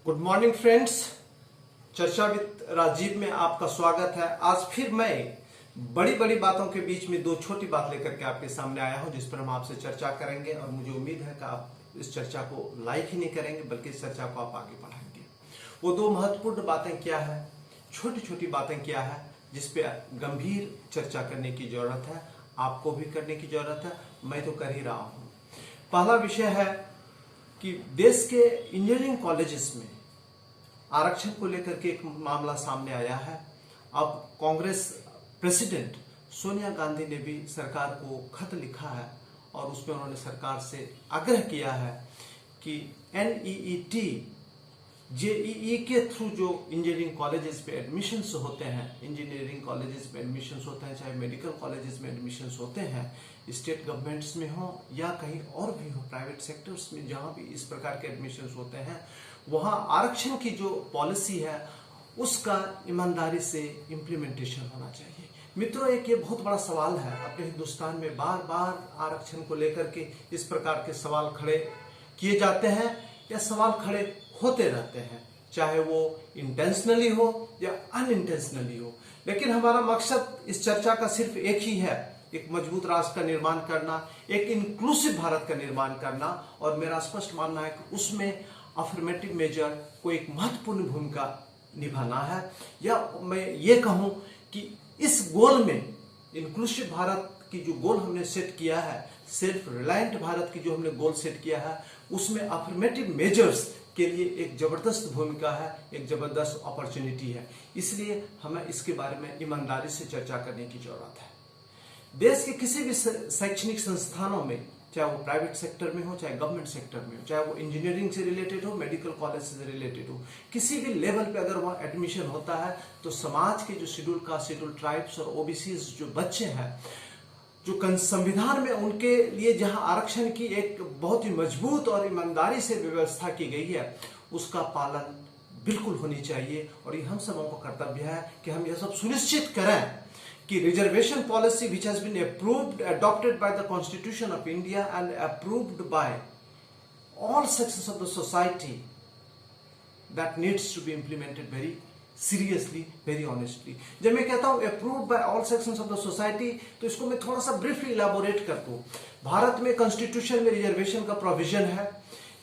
Good morning friends, चर्चा with Rajiv में आपका स्वागत है। आज फिर मैं बड़ी बड़ी बातों के बीच में दो छोटी बात लेकर के आपके सामने आया हूं, जिस पर हम आपसे चर्चा करेंगे और मुझे उम्मीद है कि आप इस चर्चा को लाइक ही नहीं करेंगे बल्कि इस चर्चा को आप आगे बढ़ाएंगे। वो दो महत्वपूर्ण बातें क्या है, छोटी छोटी बातें क्या है, जिस पे गंभीर चर्चा करने की जरूरत है, आपको भी करने की जरूरत है, मैं तो कर ही रहा हूं। पहला विषय है कि देश के इंजीनियरिंग कॉलेजेस में आरक्षण को लेकर के एक मामला सामने आया है। अब कांग्रेस प्रेसिडेंट सोनिया गांधी ने भी सरकार को खत लिखा है और उसमें उन्होंने सरकार से आग्रह किया है कि NEET JEE के थ्रू जो इंजीनियरिंग कॉलेजेस में एडमिशन्स होते हैं, चाहे मेडिकल कॉलेजेस में एडमिशन्स होते हैं, स्टेट गवर्नमेंट्स में हो या कहीं और भी हो, प्राइवेट सेक्टर्स में जहां भी इस प्रकार के एडमिशन्स होते हैं, वहां आरक्षण की जो पॉलिसी है उसका ईमानदारी से इम्प्लीमेंटेशन होना चाहिए। मित्रों, एक ये बहुत बड़ा सवाल है। अपने हिंदुस्तान में बार बार आरक्षण को लेकर के इस प्रकार के सवाल खड़े किए जाते हैं या सवाल खड़े होते रहते हैं, चाहे वो इंटेंशनली हो या अनइंटेंशनली हो। लेकिन हमारा मकसद इस चर्चा का सिर्फ एक ही है, एक मजबूत राष्ट्र का निर्माण करना, एक इंक्लूसिव भारत का निर्माण करना। और मेरा स्पष्ट मानना है कि उसमें अफर्मेटिव मेजर को एक महत्वपूर्ण भूमिका निभाना है। या मैं ये कहूं कि इस गोल में, इंक्लूसिव भारत की जो गोल हमने सेट किया है, सेल्फ रिलायंट भारत की जो हमने गोल सेट किया है, उसमें अफर्मेटिव मेजर्स के लिए एक जबरदस्त भूमिका है, एक जबरदस्त अपॉर्चुनिटी है। इसलिए हमें इसके बारे में ईमानदारी से चर्चा करने की जरूरत है। देश के किसी भी शैक्षणिक संस्थानों में, चाहे वो प्राइवेट सेक्टर में हो, चाहे गवर्नमेंट सेक्टर में हो, चाहे वो इंजीनियरिंग से रिलेटेड हो, मेडिकल कॉलेज से रिलेटेड हो, किसी भी लेवल पे अगर वहाँ एडमिशन होता है तो समाज के जो शेड्यूल कास्ट, शेड्यूल ट्राइब्स और ओबीसीज जो बच्चे हैं, जो संविधान में उनके लिए जहां आरक्षण की एक बहुत ही मजबूत और ईमानदारी से व्यवस्था की गई है, उसका पालन बिल्कुल होनी चाहिए। और ये हम सबों का कर्तव्य है कि हम यह सब सुनिश्चित करें कि reservation policy which has been adopted by the Constitution of India and approved by all sections of the society, that needs to be implemented very seriously, very honestly. जब मैं कहता हूं approved by all sections of the society, तो इसको मैं थोड़ा सा briefly elaborate कर दूं। भारत में कॉन्स्टिट्यूशन में रिजर्वेशन का प्रोविजन है।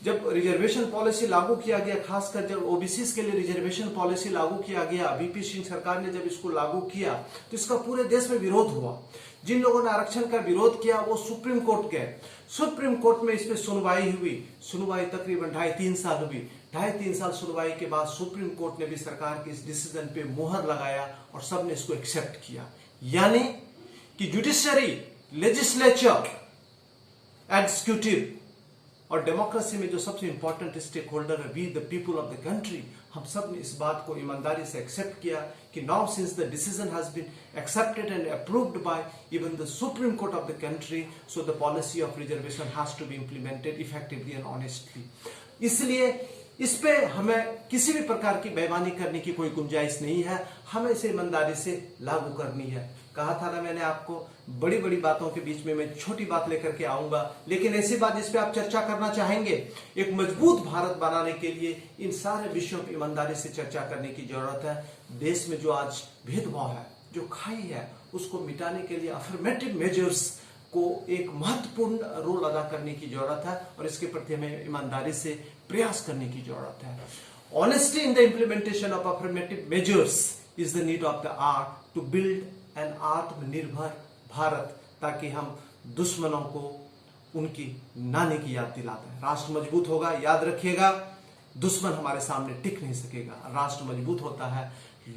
जब रिजर्वेशन पॉलिसी लागू किया गया, खासकर जब ओबीसी के लिए रिजर्वेशन पॉलिसी लागू किया गया, वीपी सिंह सरकार ने जब इसको लागू किया तो इसका पूरे देश में विरोध हुआ। जिन लोगों ने आरक्षण का विरोध किया वो सुप्रीम कोर्ट गए। सुप्रीम कोर्ट में इस पर सुनवाई हुई। सुनवाई तकरीबन 2.5-3 साल हुई। 2.5-3 साल सुनवाई के बाद सुप्रीम कोर्ट ने भी सरकार के इस डिसीजन पे मुहर लगाया और सबने इसको एक्सेप्ट किया। यानी कि जुडिशरी, लेजिस्लेचर, एग्जीक्यूटिव और डेमोक्रेसी में जो सबसे इंपॉर्टेंट स्टेक होल्डर है, we the people of the country, हम सब ने इस बात को ईमानदारी से एक्सेप्ट किया कि now since the decision has been accepted and approved by even the Supreme Court of the country, so the policy of reservation has to be implemented effectively and honestly. इसलिए इस पे हमें किसी भी प्रकार की बेईमानी करने की कोई गुंजाइश नहीं है, हमें इसे ईमानदारी से लागू करनी है। कहा था ना मैंने आपको, बड़ी बड़ी बातों के बीच में मैं छोटी बात लेकर के आऊंगा, लेकिन ऐसी बात जिस पे आप चर्चा करना चाहेंगे। एक मजबूत भारत बनाने के लिए इन सारे विषयों पर ईमानदारी से चर्चा करने की जरूरत है। देश में जो आज भेदभाव है, जो खाई है, उसको मिटाने के लिए अफर्मेटिव मेजर्स को एक महत्वपूर्ण रोल अदा करने की जरूरत है और इसके प्रति हमें ईमानदारी से प्रयास करने की जरूरत है। Honesty in the implementation of affirmative measures is the need of the hour to build an आत्मनिर्भर भारत, ताकि हम दुश्मनों को उनकी नानी की याद दिलाते हैं। राष्ट्र मजबूत होगा, याद रखिएगा, दुश्मन हमारे सामने टिक नहीं सकेगा। राष्ट्र मजबूत होता है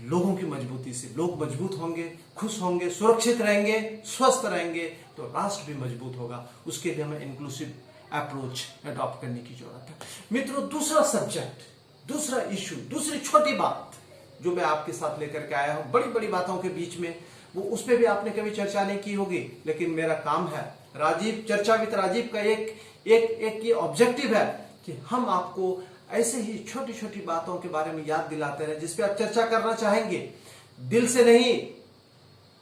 लोगों की मजबूती से। लोग मजबूत होंगे, खुश होंगे, सुरक्षित रहेंगे, स्वस्थ रहेंगे, तो राष्ट्र भी मजबूत होगा। उसके लिए हमें इंक्लूसिव अप्रोच अडॉप्ट करने की जरूरत है। मित्रों, दूसरा सब्जेक्ट, दूसरा इश्यू, दूसरी छोटी बात जो मैं आपके साथ लेकर के आया हूं, बड़ी बड़ी बातों के बीच में, वो उस पर भी आपने कभी चर्चा नहीं की होगी, लेकिन मेरा काम है, राजीव चर्चा विद राजीव का एक ये ऑब्जेक्टिव है कि हम आपको ऐसे ही छोटी छोटी बातों के बारे में याद दिलाते रहे, जिसपे आप चर्चा करना चाहेंगे। दिल से नहीं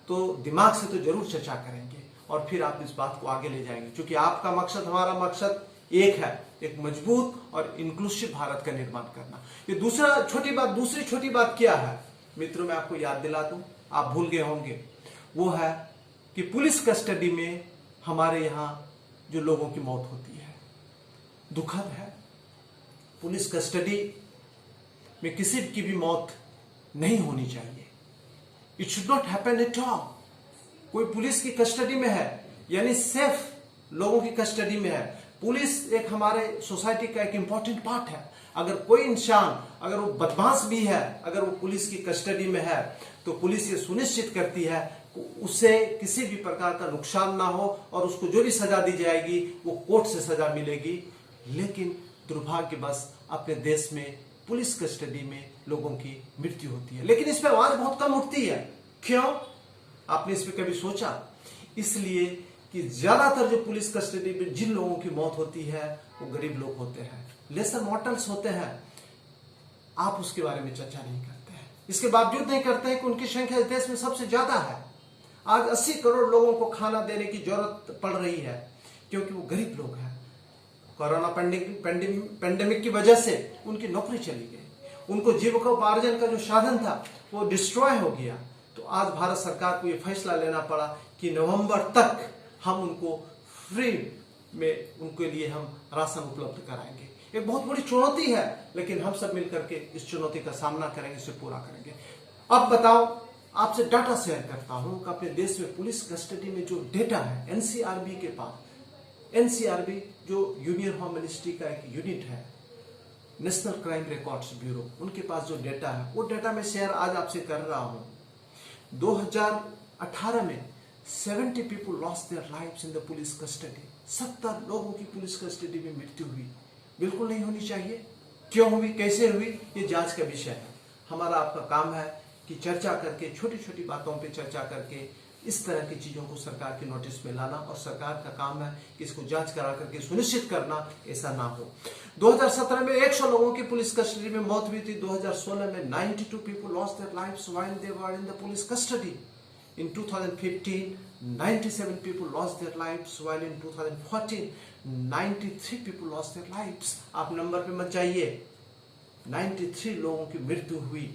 तो दिमाग से तो जरूर चर्चा करेंगे और फिर आप इस बात को आगे ले जाएंगे, क्योंकि आपका मकसद, हमारा मकसद एक है, एक मजबूत और इंक्लूसिव भारत का निर्माण करना। ये दूसरी छोटी बात क्या है मित्रों, मैं आपको याद दिला दूं, आप भूल गए होंगे, वो है कि पुलिस कस्टडी में हमारे यहां जो लोगों की मौत होती है, दुखद है। पुलिस कस्टडी में किसी की भी मौत नहीं होनी चाहिए। It should not happen at all. कोई पुलिस की कस्टडी में है यानी सेफ लोगों की कस्टडी में है। पुलिस एक हमारे सोसाइटी का एक इंपॉर्टेंट पार्ट है। अगर कोई इंसान, अगर वो बदमाश भी है, अगर वो पुलिस की कस्टडी में है, तो पुलिस ये सुनिश्चित करती है कि उसे किसी भी प्रकार का नुकसान ना हो और उसको जो भी सजा दी जाएगी वो कोर्ट से सजा मिलेगी। लेकिन दुर्भाग्यवश अपने देश में पुलिस कस्टडी में लोगों की मृत्यु होती है, लेकिन इस पर आवाज बहुत कम उठती है। क्यों? आपने इस पर कभी सोचा? इसलिए कि ज्यादातर जो पुलिस कस्टडी में जिन लोगों की मौत होती है वो गरीब लोग होते हैं, लेसर मॉर्टल्स होते हैं। आप उसके बारे में चर्चा नहीं करते हैं। इसके बावजूद नहीं करते हैं कि उनकी संख्या देश में सबसे ज्यादा है। आज 80 करोड़ लोगों को खाना देने की जरूरत पड़ रही है क्योंकि वो गरीब लोग हैं। कोरोना पेंडेमिक की वजह से उनकी नौकरी चली गई, उनको जीविकोपार्जन का जो साधन था वो डिस्ट्रॉय हो गया। तो आज भारत सरकार को ये फैसला लेना पड़ा कि नवंबर तक हम उनको फ्री में उनके लिए हम राशन उपलब्ध कराएंगे। एक बहुत बड़ी चुनौती है, लेकिन हम सब मिलकर के इस चुनौती का सामना करेंगे, इसे पूरा करेंगे। अब बताओ, आपसे डाटा शेयर करता हूं कि अपने देश में पुलिस कस्टडी में जो डेटा है एनसीआरबी के पास, एनसीआरबी जो यूनियन होम मिनिस्ट्री का एक यूनिट है, नेशनल क्राइम रिकॉर्ड्स ब्यूरो, उनके पास जो डेटा है वो डेटा मैं शेयर आज आपसे कर रहा हूं। 2018 में 70 people lost their lives in the police custody. 70 लोगों की पुलिस कस्टडी में मृत्यु हुई। बिल्कुल नहीं होनी चाहिए। क्यों हुई, कैसे हुई, ये जांच का विषय है। हमारा आपका काम है कि चर्चा करके, छोटी छोटी बातों पे चर्चा करके इस तरह की चीजों को सरकार के नोटिस में लाना, और सरकार का काम है कि इसको जांच करा करके सुनिश्चित करना ऐसा ना हो। 2017 में 100 लोगों की पुलिस कस्टडी में मौत हुई थी। 2016 में 92 people lost their lives while they were in the police custody. In 2015, 97 people lost their lives, while in 2014, 93 people lost their lives. आप नंबर पे मत जाइए। 93 लोगों की मृत्यु हुई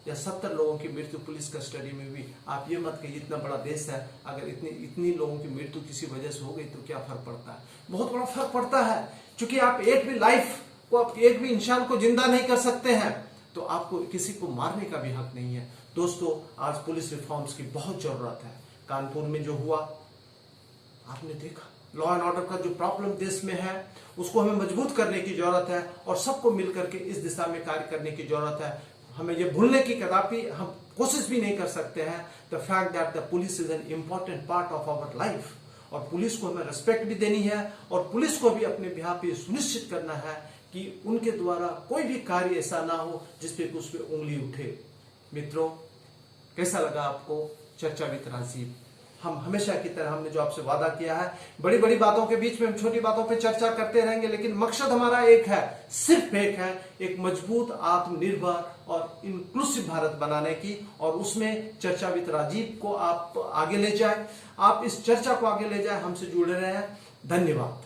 या 70 लोगों की मृत्यु पुलिस कस्टडी में हुई। आप ये मत कहिए इतना बड़ा देश है, अगर इतनी लोगों की मृत्यु किसी वजह से हो गई तो क्या फर्क पड़ता है? बहुत बड़ा फर्क पड़ता है, क्योंकि आप एक भी लाइफ को, आप एक भी इंसान को जिंदा नहीं कर सकते हैं, तो आपको किसी को मारने का भी हक नहीं है। दोस्तों, आज पुलिस रिफॉर्म्स की बहुत जरूरत है। कानपुर में जो हुआ आपने देखा, लॉ एंड ऑर्डर का जो प्रॉब्लम देश में है उसको हमें मजबूत करने की जरूरत है और सबको मिलकर के इस दिशा में कार्य करने की जरूरत है। हमें ये भूलने की कदापि हम कोशिश भी नहीं कर सकते हैं the fact that the police is an important part of our life. और पुलिस को हमें रेस्पेक्ट भी देनी है और पुलिस को भी अपने बिहाफ पे सुनिश्चित करना है कि उनके द्वारा कोई भी कार्य ऐसा ना हो जिसपे उस पर उंगली उठे। मित्रों, कैसा लगा आपको चर्चा विद राजीव? हम हमेशा की तरह हमने जो आपसे वादा किया है, बड़ी बड़ी बातों के बीच में हम छोटी बातों पे चर्चा करते रहेंगे, लेकिन मकसद हमारा एक है, सिर्फ एक है, एक मजबूत, आत्मनिर्भर और इंक्लूसिव भारत बनाने की। और उसमें चर्चा विद राजीव को आप आगे ले जाए, आप इस चर्चा को आगे ले जाए, हमसे जुड़े रहे। धन्यवाद।